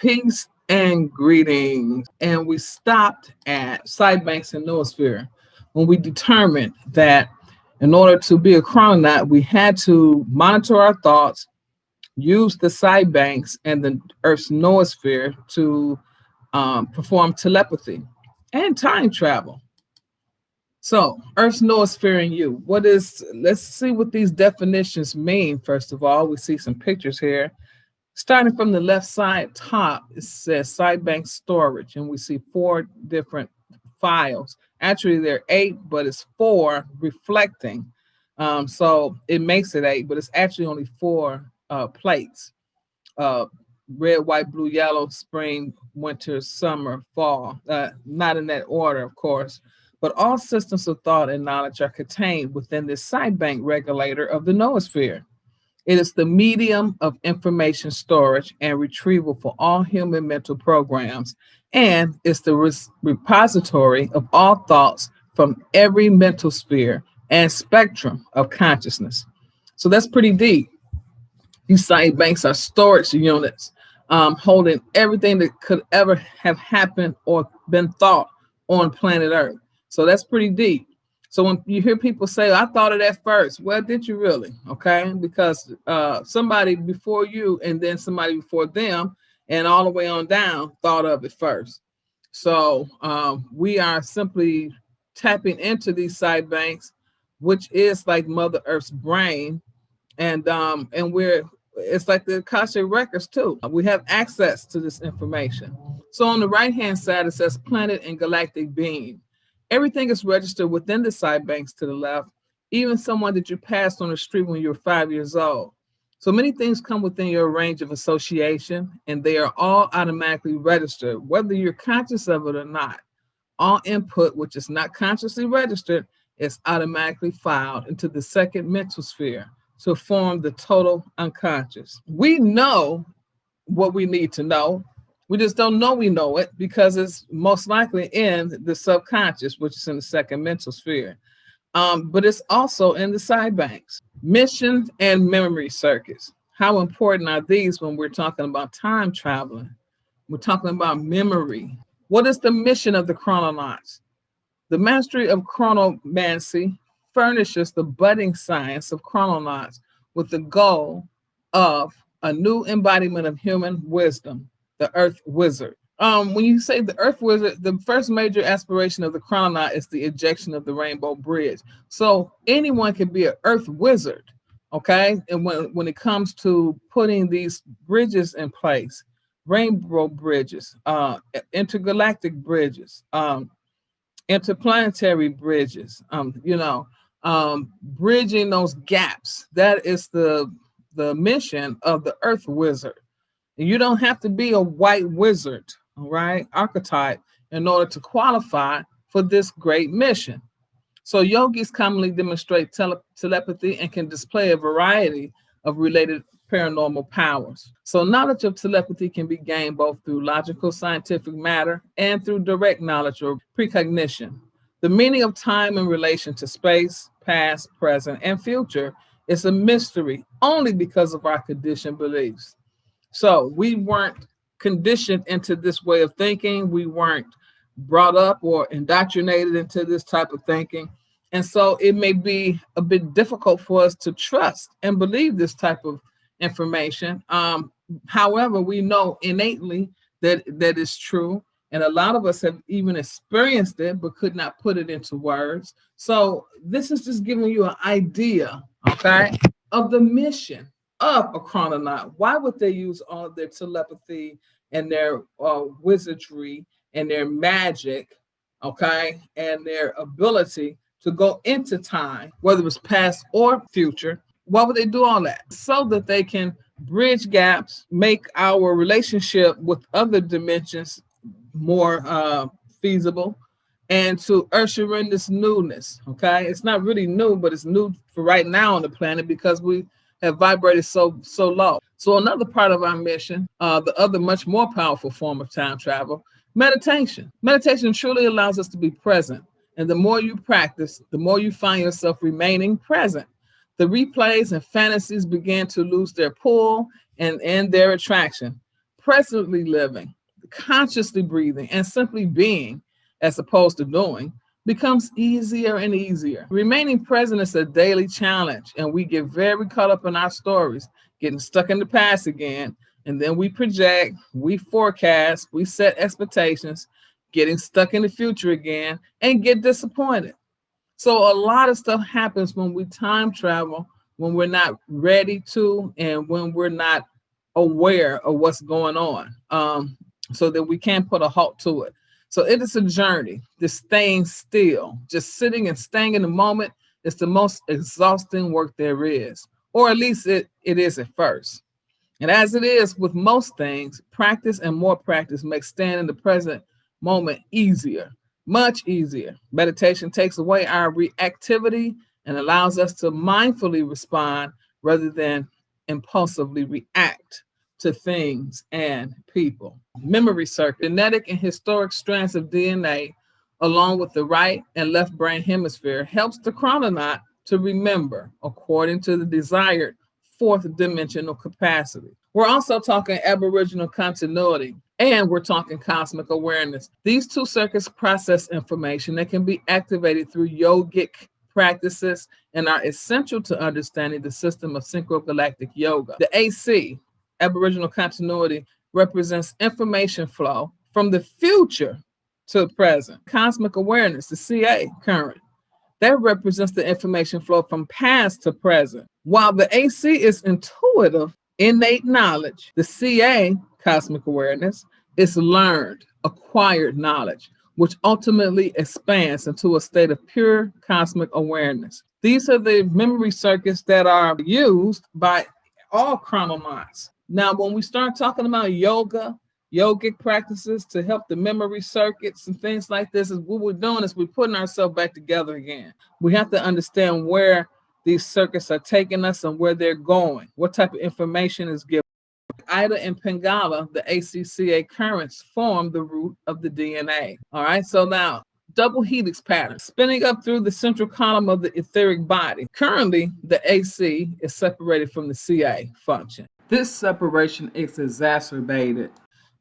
Peace and greetings. And we stopped at side banks and noosphere when we determined that in order to be a chrononaut, we had to monitor our thoughts, use the side banks and the Earth's noosphere to perform telepathy and time travel. So, Earth's noosphere and you. Let's see what these definitions mean. First of all, we see some pictures here. Starting from the left side top, it says side bank storage, and we see four different files. Actually, there are eight, but it's four reflecting. So it makes it eight, but it's actually only four plates. Uh, red, white, blue, yellow, spring, winter, summer, fall. Not in that order, of course, but all systems of thought and knowledge are contained within this side bank regulator of the noosphere. It is the medium of information storage and retrieval for all human mental programs, and it's the repository of all thoughts from every mental sphere and spectrum of consciousness. So that's pretty deep. These site banks are storage units holding everything that could ever have happened or been thought on planet Earth. So that's pretty deep. So when you hear people say, I thought of that first, well, did you really? Okay, because somebody before you and then somebody before them and all the way on down thought of it first. So we are simply tapping into these side banks, which is like Mother Earth's brain, and we're it's like the Akashic records too. We have access to this information. So on the right hand side, it says planet and galactic being. Everything is registered within the side banks to the left, even someone that you passed on the street when you were 5 years old. So many things come within your range of association, and they are all automatically registered, whether you're conscious of it or not. All input, which is not consciously registered, is automatically filed into the second mental sphere to form the total unconscious. We know what we need to know. We just don't know we know it because it's most likely in the subconscious, which is in the second mental sphere. But it's also in the side banks. Mission and memory circuits. How important are these when we're talking about time traveling? We're talking about memory. What is the mission of the chrononauts? The mastery of chronomancy furnishes the budding science of chrononauts with the goal of a new embodiment of human wisdom, the Earth Wizard. When you say the Earth Wizard, the first major aspiration of the chrononaut is the ejection of the Rainbow Bridge. So anyone can be an Earth Wizard, okay? And when it comes to putting these bridges in place, rainbow bridges, intergalactic bridges, interplanetary bridges, bridging those gaps. That is the mission of the Earth Wizard. And you don't have to be a white wizard, all right, archetype, in order to qualify for this great mission. So yogis commonly demonstrate telepathy and can display a variety of related paranormal powers. So knowledge of telepathy can be gained both through logical scientific matter and through direct knowledge or precognition. The meaning of time in relation to space, past, present, and future is a mystery only because of our conditioned beliefs. So we weren't conditioned into this way of thinking. We weren't brought up or indoctrinated into this type of thinking. And so it may be a bit difficult for us to trust and believe this type of information. However, we know innately that is true. And a lot of us have even experienced it, but could not put it into words. So this is just giving you an idea, okay, of the mission of a chrononaut. Why would they use all of their telepathy and their wizardry and their magic, okay, and their ability to go into time, whether it's past or future? Why would they do all that? So that they can bridge gaps, make our relationship with other dimensions more feasible, and to usher in this newness, okay? It's not really new, but it's new for right now on the planet because we have vibrated so low. So another part of our mission, the other much more powerful form of time travel, meditation. Meditation truly allows us to be present. And the more you practice, the more you find yourself remaining present. The replays and fantasies begin to lose their pull and their attraction. presently living, consciously breathing, and simply being, as opposed to doing, becomes easier and easier. Remaining present is a daily challenge, and we get very caught up in our stories, getting stuck in the past again, and then we project, we forecast, we set expectations, getting stuck in the future again, and get disappointed. So a lot of stuff happens when we time travel, when we're not ready to, and when we're not aware of what's going on, so that we can't put a halt to it. So it is a journey, just staying still, just sitting and staying in the moment is the most exhausting work there is, or at least it is at first. And as it is with most things, practice and more practice makes staying in the present moment easier, much easier. Meditation takes away our reactivity and allows us to mindfully respond rather than impulsively react to things and people. Memory circuit, genetic and historic strands of DNA, along with the right and left brain hemisphere, helps the chrononaut to remember according to the desired fourth dimensional capacity. We're also talking aboriginal continuity, and we're talking cosmic awareness. These two circuits process information that can be activated through yogic practices and are essential to understanding the system of synchrogalactic yoga. The AC, aboriginal continuity, represents information flow from the future to the present. Cosmic awareness, the CA current, that represents the information flow from past to present. While the AC is intuitive, innate knowledge, the CA, cosmic awareness, is learned, acquired knowledge, which ultimately expands into a state of pure cosmic awareness. These are the memory circuits that are used by all chrononauts. Now, when we start talking about yoga, yogic practices to help the memory circuits and things like this, is what we're doing is we're putting ourselves back together again. We have to understand where these circuits are taking us and where they're going, what type of information is given. Ida and Pingala, the ACCA currents, form the root of the DNA. All right, so now double helix pattern, spinning up through the central column of the etheric body. Currently, the AC is separated from the CA function. This separation is exacerbated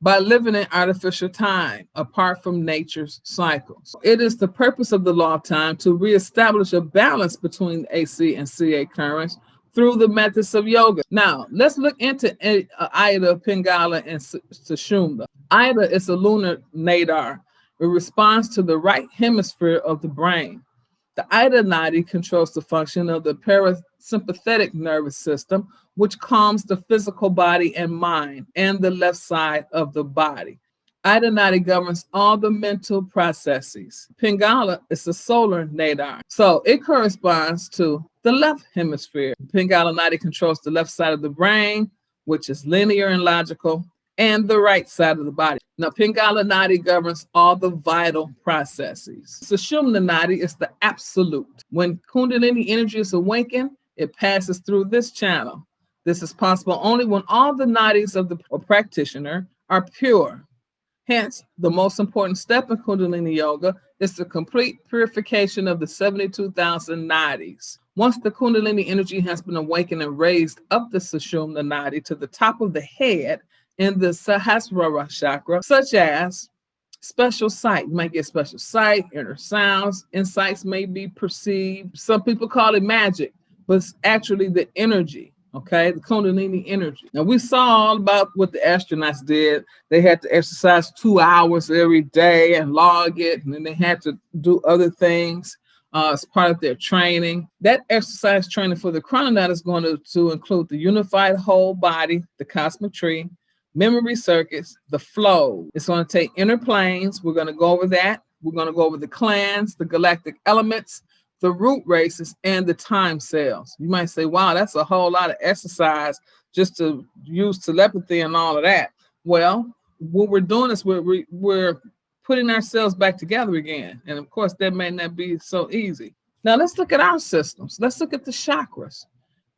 by living in artificial time, apart from nature's cycles. It is the purpose of the law of time to reestablish a balance between AC and CA currents through the methods of yoga. Now, let's look into Ida, Pingala, and Sushumna. Ida is a lunar nadar. It responds to the right hemisphere of the brain. The Ida nadi controls the function of the parasympathetic nervous system, which calms the physical body and mind, and the left side of the body. Ida nadi governs all the mental processes. Pingala is the solar nadar, so it corresponds to the left hemisphere. Pingala nadi controls the left side of the brain, which is linear and logical, and the right side of the body. Now, Pingala nadi governs all the vital processes. Sushumna nadi is the absolute. When Kundalini energy is awakened, it passes through this channel. This is possible only when all the nadis of the practitioner are pure. Hence, the most important step in Kundalini Yoga is the complete purification of the 72,000 nadis. Once the Kundalini energy has been awakened and raised up the Sushumna nadi to the top of the head in the Sahasrara chakra, such as special sight. You might get special sight, inner sounds, insights may be perceived. Some people call it magic, but it's actually the energy. Okay, the Kundalini energy. Now, we saw all about what the astronauts did. They had to exercise 2 hours every day and log it, and then they had to do other things as part of their training. That exercise training for the chrononaut is going to include the unified whole body, the cosmic tree, memory circuits, the flow. It's going to take inner planes. We're going to go over that. We're going to go over the clans, the galactic elements, the root races, and the time cells. You might say, wow, that's a whole lot of exercise just to use telepathy and all of that. Well, what we're doing is we're putting ourselves back together again. And of course, that may not be so easy. Now, let's look at our systems. Let's look at the chakras.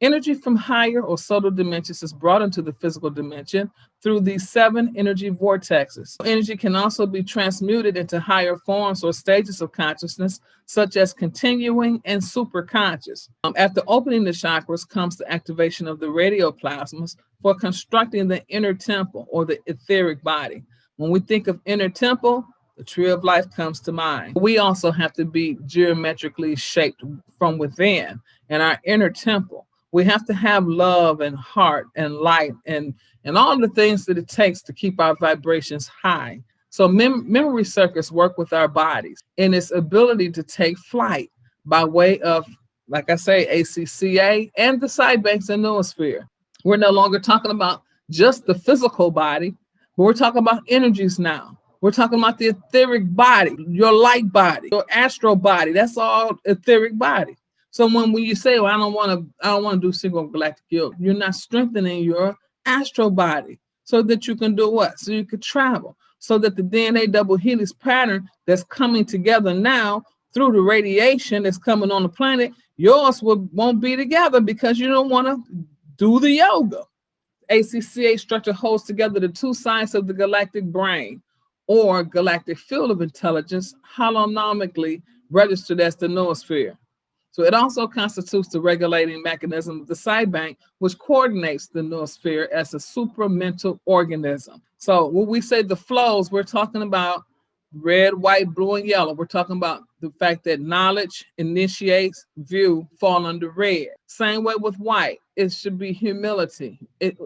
Energy from higher or subtle dimensions is brought into the physical dimension through these 7 energy vortexes. Energy can also be transmuted into higher forms or stages of consciousness, such as continuing and superconscious. After opening the chakras comes the activation of the radioplasmas for constructing the inner temple or the etheric body. When we think of inner temple, the tree of life comes to mind. We also have to be geometrically shaped from within in our inner temple. We have to have love and heart and light and all the things that it takes to keep our vibrations high. So memory circuits work with our bodies in its ability to take flight by way of, like I say, ACCA and the side banks and noosphere. We're no longer talking about just the physical body, but we're talking about energies now. We're talking about the etheric body, your light body, your astral body. That's all etheric body. So when you say, "Well, I don't want to do single galactic yoga," you're not strengthening your astral body so that you can do what? So you could travel, so that the DNA double helix pattern that's coming together now through the radiation that's coming on the planet, yours won't be together because you don't want to do the yoga. ACCA structure holds together the 2 sides of the galactic brain or galactic field of intelligence, holonomically registered as the noosphere. So it also constitutes the regulating mechanism of the side bank, which coordinates the noosphere as a supramental organism. So when we say the flows, we're talking about red, white, blue, and yellow. We're talking about the fact that knowledge initiates, view, fall under red. Same way with white. It should be humility. It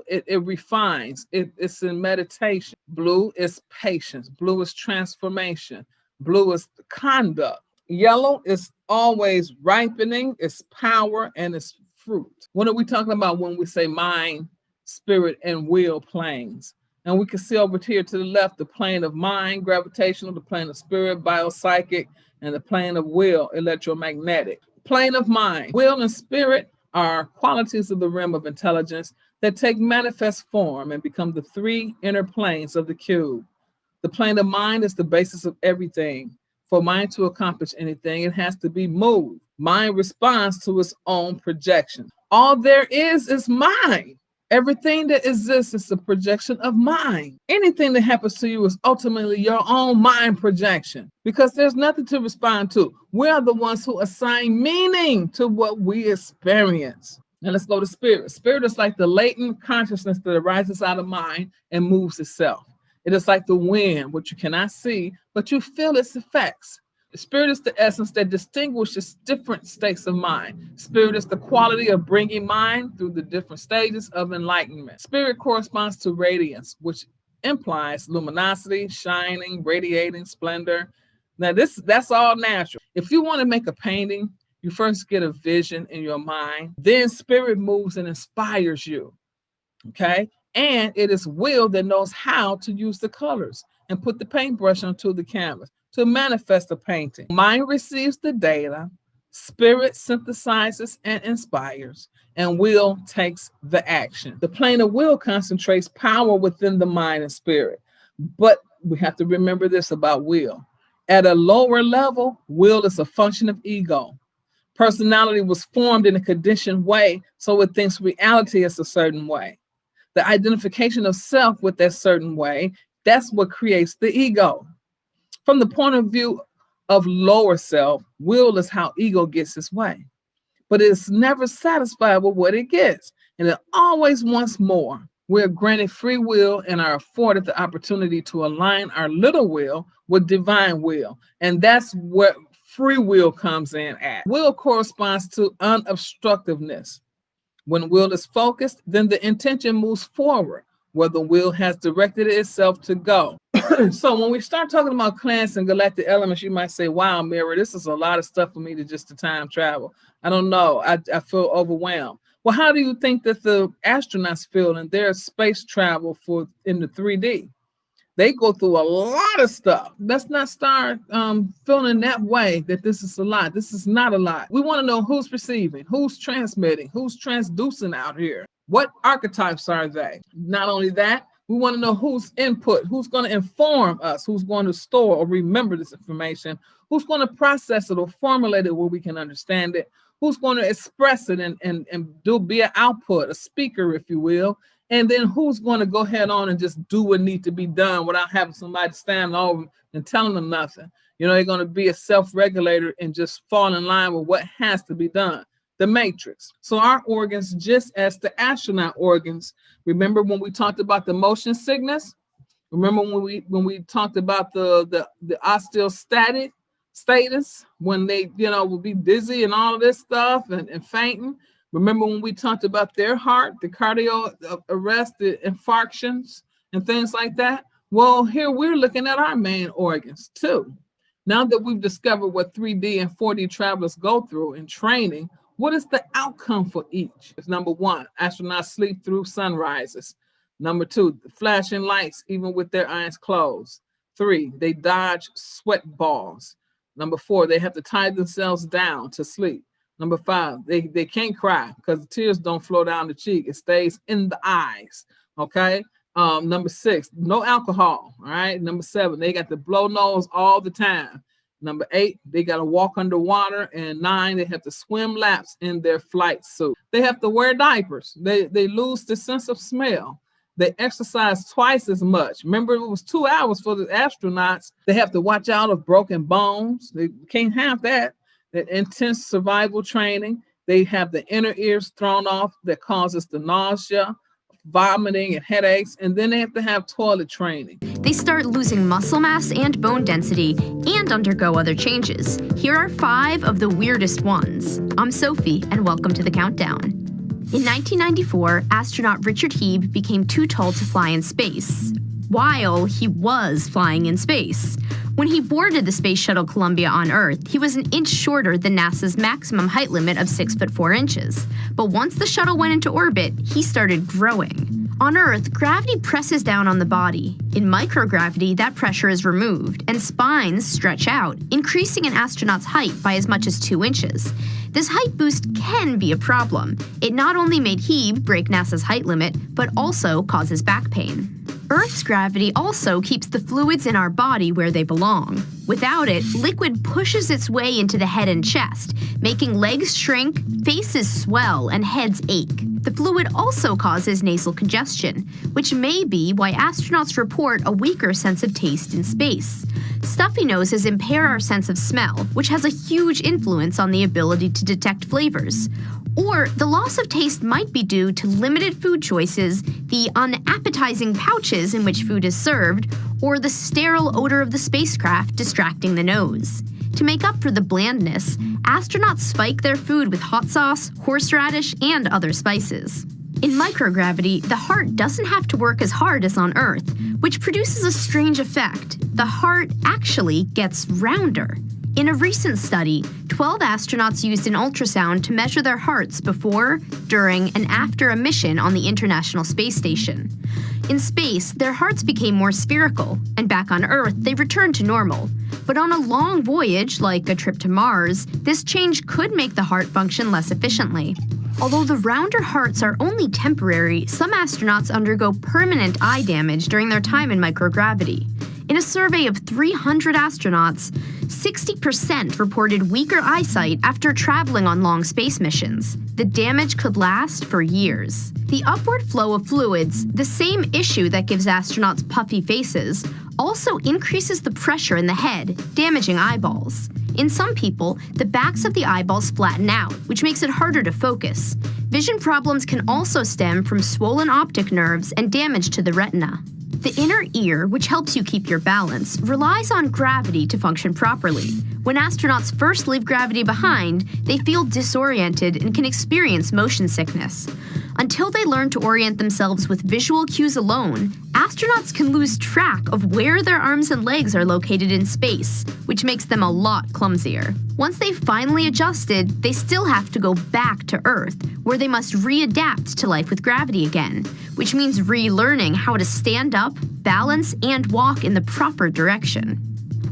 refines. It's in meditation. Blue is patience. Blue is transformation. Blue is conduct. Yellow is always ripening, it's power, and it's fruit. What are we talking about when we say mind, spirit, and will planes? And we can see over here to the left the plane of mind, gravitational, the plane of spirit, biopsychic, and the plane of will, electromagnetic. Plane of mind, will, and spirit are qualities of the realm of intelligence that take manifest form and become the 3 inner planes of the cube. The plane of mind is the basis of everything. For mind to accomplish anything, it has to be moved. Mind responds to its own projection. All there is mind. Everything that exists is a projection of mind. Anything that happens to you is ultimately your own mind projection because there's nothing to respond to. We are the ones who assign meaning to what we experience. Now let's go to spirit. Spirit is like the latent consciousness that arises out of mind and moves itself. It is like the wind, which you cannot see, but you feel its effects. The spirit is the essence that distinguishes different states of mind. Spirit is the quality of bringing mind through the different stages of enlightenment. Spirit corresponds to radiance, which implies luminosity, shining, radiating, splendor. Now, that's all natural. If you want to make a painting, you first get a vision in your mind, then spirit moves and inspires you. Okay? And it is will that knows how to use the colors and put the paintbrush onto the canvas to manifest the painting. Mind receives the data, spirit synthesizes and inspires, and will takes the action. The plane of will concentrates power within the mind and spirit. But we have to remember this about will. At a lower level, will is a function of ego. Personality was formed in a conditioned way, so it thinks reality is a certain way. The identification of self with that certain way, that's what creates the ego. From the point of view of lower self, will is how ego gets its way. But it's never satisfied with what it gets, and it always wants more. We're granted free will and are afforded the opportunity to align our little will with divine will. And that's where free will comes in at. Will corresponds to unobstructiveness. When will is focused, then the intention moves forward where the will has directed itself to go. So when we start talking about planets and galactic elements, you might say, wow, Mira, this is a lot of stuff for me to just to time travel. I don't know. I feel overwhelmed. Well, how do you think that the astronauts feel in their space travel in the 3D? They go through a lot of stuff. Let's not start feeling that way that this is a lot. This is not a lot. We want to know who's receiving, who's transmitting, who's transducing out here. What archetypes are they? Not only that, we want to know who's input, who's going to inform us, who's going to store or remember this information, who's going to process it or formulate it where we can understand it, Who's going to express it and do be an output, a speaker, if you will. And then who's going to go ahead on and just do what needs to be done without having somebody stand over and telling them nothing. They're going to be a self-regulator and just fall in line with what has to be done. The matrix. So our organs, just as the astronaut organs, remember when we talked about the motion sickness? Remember when we talked about the osteostatic status, when they will be dizzy and all of this stuff and fainting? Remember when we talked about their heart, the cardio arrest, the infarctions and things like that? Well, here we're looking at our main organs too. Now that we've discovered what 3D and 4D travelers go through in training, what is the outcome for each? It's number one, astronauts sleep through sunrises. Number two, flashing lights, even with their eyes closed. Three, they dodge sweat balls. Number four, they have to tie themselves down to sleep. Number five, they can't cry because the tears don't flow down the cheek. It stays in the eyes, okay? Number six, no alcohol, all right? Number seven, they got to blow nose all the time. Number eight, they got to walk underwater. And nine, they have to swim laps in their flight suit. They have to wear diapers. They lose the sense of smell. They exercise twice as much. Remember, it was 2 hours for the astronauts. They have to watch out of broken bones. They can't have that intense survival training. They have the inner ears thrown off that causes the nausea, vomiting, and headaches. And then they have to have toilet training. They start losing muscle mass and bone density and undergo other changes. Here are 5 of the weirdest ones. I'm Sophie, and welcome to the countdown. In 1994, astronaut Richard Heeb became too tall to fly in space, while he was flying in space. When he boarded the Space Shuttle Columbia on Earth, he was an inch shorter than NASA's maximum height limit of 6'4". But once the shuttle went into orbit, he started growing. On Earth, gravity presses down on the body. In microgravity, that pressure is removed, and spines stretch out, increasing an astronaut's height by as much as 2 inches. This height boost can be a problem. It not only made Heeb break NASA's height limit, but also causes back pain. Earth's gravity also keeps the fluids in our body where they belong. Without it, liquid pushes its way into the head and chest, making legs shrink, faces swell, and heads ache. The fluid also causes nasal congestion, which may be why astronauts report a weaker sense of taste in space. Stuffy noses impair our sense of smell, which has a huge influence on the ability to detect flavors. Or the loss of taste might be due to limited food choices, the unappetizing pouches in which food is served, or the sterile odor of the spacecraft distracting the nose. To make up for the blandness, astronauts spike their food with hot sauce, horseradish, and other spices. In microgravity, the heart doesn't have to work as hard as on Earth, which produces a strange effect. The heart actually gets rounder. In a recent study, 12 astronauts used an ultrasound to measure their hearts before, during, and after a mission on the International Space Station. In space, their hearts became more spherical, and back on Earth, they returned to normal. But on a long voyage, like a trip to Mars, this change could make the heart function less efficiently. Although the rounder hearts are only temporary, some astronauts undergo permanent eye damage during their time in microgravity. In a survey of 300 astronauts, 60% reported weaker eyesight after traveling on long space missions. The damage could last for years. The upward flow of fluids, the same issue that gives astronauts puffy faces, also increases the pressure in the head, damaging eyeballs. In some people, the backs of the eyeballs flatten out, which makes it harder to focus. Vision problems can also stem from swollen optic nerves and damage to the retina. The inner ear, which helps you keep your balance, relies on gravity to function properly. When astronauts first leave gravity behind, they feel disoriented and can experience motion sickness. Until they learn to orient themselves with visual cues alone, astronauts can lose track of where their arms and legs are located in space, which makes them a lot clumsier. Once they've finally adjusted, they still have to go back to Earth, where they must readapt to life with gravity again, which means relearning how to stand up, balance, and walk in the proper direction.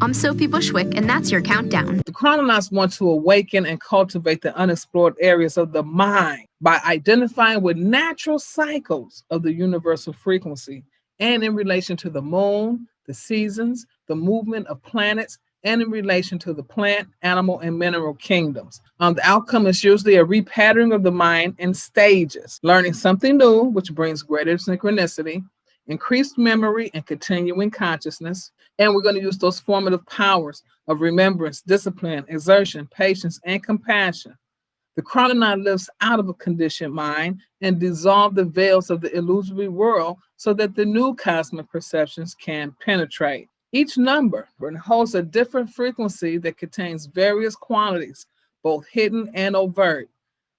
I'm Sophie Bushwick, and that's your countdown. The chrononauts want to awaken and cultivate the unexplored areas of the mind by identifying with natural cycles of the universal frequency and in relation to the moon, the seasons, the movement of planets, and in relation to the plant, animal, and mineral kingdoms. The outcome is usually a repatterning of the mind in stages, learning something new, which brings greater synchronicity, increased memory, and continuing consciousness. And we're going to use those formative powers of remembrance, discipline, exertion, patience, and compassion. The chrononaut lives out of a conditioned mind and dissolves the veils of the illusory world so that the new cosmic perceptions can penetrate. Each number holds a different frequency that contains various qualities, both hidden and overt.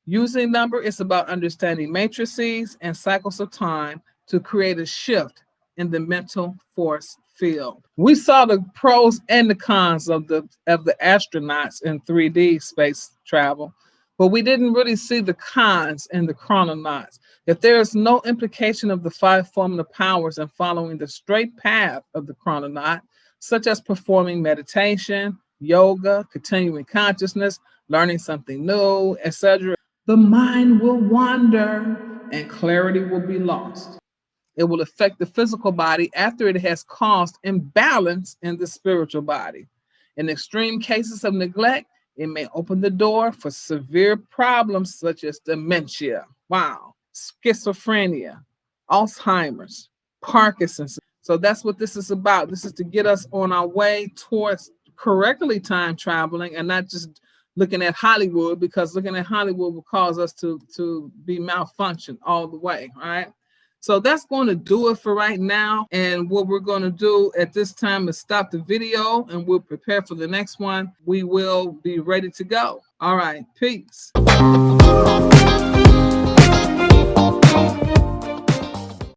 Using number is about understanding matrices and cycles of time to create a shift in the mental force field. We saw the pros and the cons of the astronauts in 3D space travel, but we didn't really see the cons in the chrononauts. If there is no implication of the five formative powers and following the straight path of the chrononaut, such as performing meditation, yoga, continuing consciousness, learning something new, etc., the mind will wander and clarity will be lost. It will affect the physical body after it has caused imbalance in the spiritual body. In extreme cases of neglect, it may open the door for severe problems such as dementia, wow, schizophrenia, Alzheimer's, Parkinson's. So that's what this is about. This is to get us on our way towards correctly time traveling and not just looking at Hollywood, because looking at Hollywood will cause us to be malfunctioned all the way, all right? So that's going to do it for right now. And what we're going to do at this time is stop the video and we'll prepare for the next one. We will be ready to go. All right. Peace.